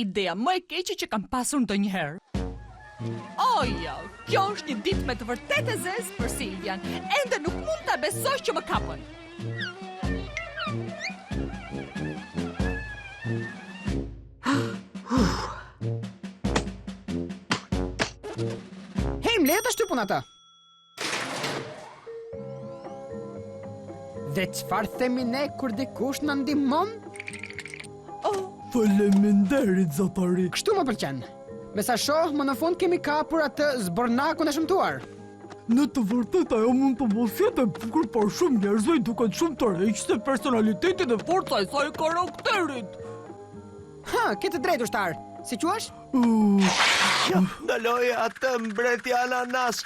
ideja më e keqe që kam pasur ndonjëherë. Jo, kjo është një ditë me të vërtetë e zezë për Silvian. Ende nuk mund ta besosh që më kapën. Hej, më lejo të shtypun ata. Dhe çfarë themi ne kur dikush na ndihmon? Faleminderit, zotari. Kështu më pëlqen. Me sa shoh, më në fund kemi kapur atë zbornakun e shëmtuar. Në të vërtetë ajo mund të mos jetë e bukur, por shumë njerëzve i duket shumë të rreqë personaliteti dhe forca e saj karakterit. Ke të drejtë ushtar. Si quhesh? Ndaloj atë mbretja ananas.